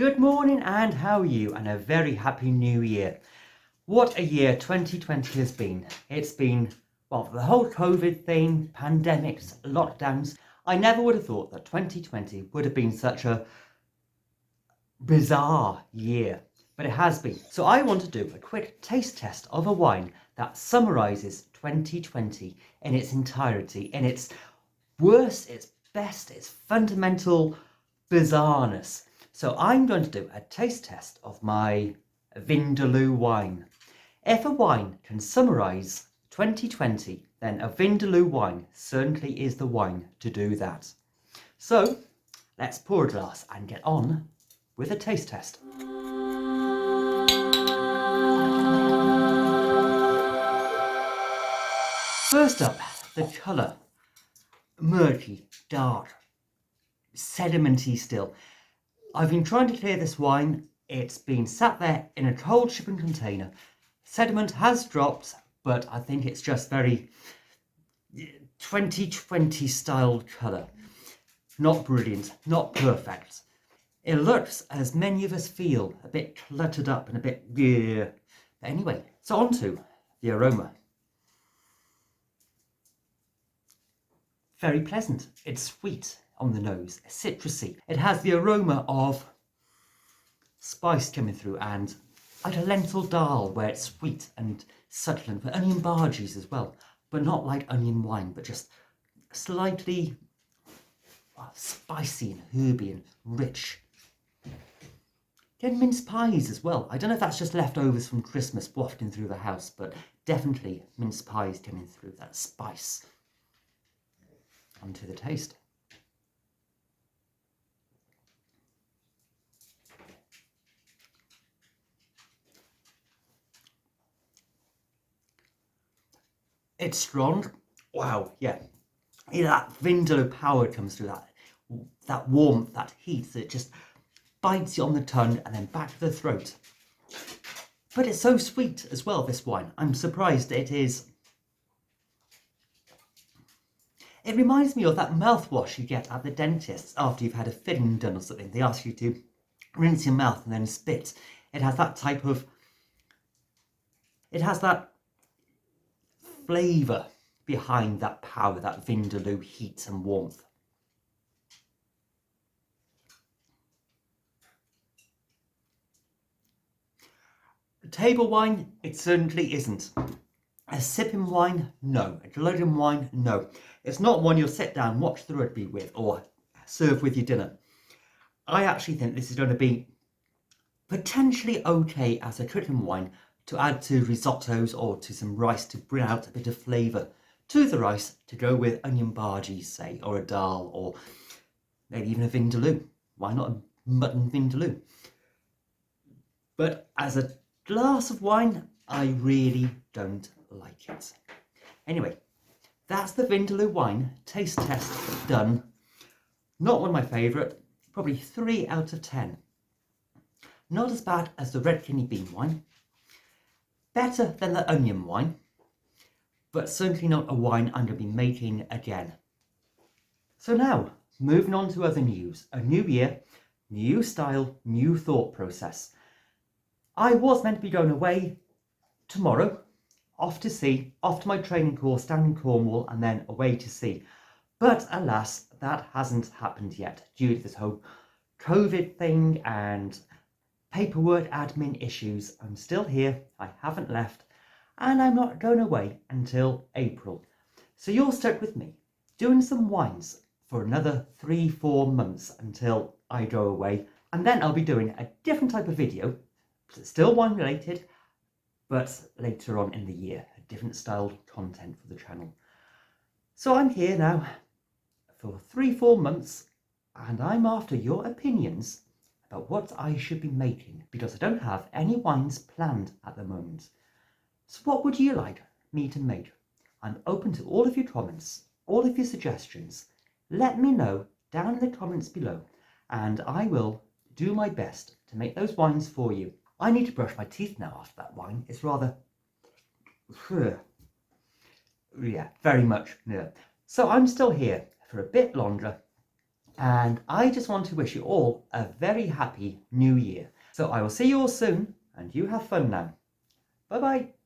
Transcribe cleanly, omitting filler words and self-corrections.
Good morning and how are you? And a very happy new year. What a year 2020 has been. It's been, well, the whole COVID thing, pandemics, lockdowns. I never would have thought that 2020 would have been such a bizarre year, but it has been. So I want to do a quick taste test of a wine that summarises 2020 in its entirety, in its worst, its best, its fundamental bizarreness. So I'm going to do a taste test of my Vindaloo wine. If a wine can summarise 2020, then a Vindaloo wine certainly is the wine to do that. So let's pour a glass and get on with a taste test. First up, the colour. Murky, dark, sedimenty still. I've been trying to clear this wine. It's been sat there in a cold shipping container. Sediment has dropped, but I think it's just very 2020 style colour. Not brilliant, not perfect. It looks, as many of us feel, a bit cluttered up and a bit But anyway, so on to the aroma. Very pleasant. It's sweet on the nose, citrusy. It has the aroma of spice coming through, and like a lentil dal where it's sweet and succulent, with onion barges as well, but not like onion wine, but just slightly spicy and herby and rich. Again, mince pies as well. I don't know if that's just leftovers from Christmas wafting through the house, but definitely mince pies coming through, that spice. Onto the taste. It's strong. Wow, yeah. That Vindaloo power comes through, that warmth, that heat, that just bites you on the tongue and then back to the throat. But it's so sweet as well, this wine. I'm surprised it is. It reminds me of that mouthwash you get at the dentist after you've had a filling done or something. They ask you to rinse your mouth and then spit. It has that type of... It has that flavour behind that power, that Vindaloo heat and warmth. A table wine, it certainly isn't. A sipping wine, no. A gloating wine, no. It's not one you'll sit down, watch the rugby with, or serve with your dinner. I actually think this is going to be potentially okay as a cooking wine to add to risottos or to some rice to bring out a bit of flavour to the rice to go with onion bargies, say, or a dal, or maybe even a Vindaloo. Why not a mutton Vindaloo? But as a glass of wine, I really don't like it. Anyway, that's the Vindaloo wine taste test done. Not one of my favourite, probably 3 out of 10. Not as bad as the red kidney bean wine. Better than the onion wine, but certainly not a wine I'm going to be making again. So now, moving on to other news. A new year, new style, new thought process. I was meant to be going away tomorrow, off to sea, off to my training course down in Cornwall and then away to sea. But alas, that hasn't happened yet due to this whole COVID thing and paperwork admin issues. I'm still here, I haven't left, and I'm not going away until April. So you're stuck with me, doing some wines for another 3-4 months until I go away. And then I'll be doing a different type of video, still wine related, but later on in the year, a different styled content for the channel. So I'm here now for 3-4 months, and I'm after your opinions about what I should be making, because I don't have any wines planned at the moment. So what would you like me to make? I'm open to all of your comments, all of your suggestions. Let me know down in the comments below, and I will do my best to make those wines for you. I need to brush my teeth now after that wine. It's rather... yeah, very much. Yeah. So I'm still here for a bit longer And I just want to wish you all a very happy new year. So I will see you all soon, and you have fun now. Bye bye.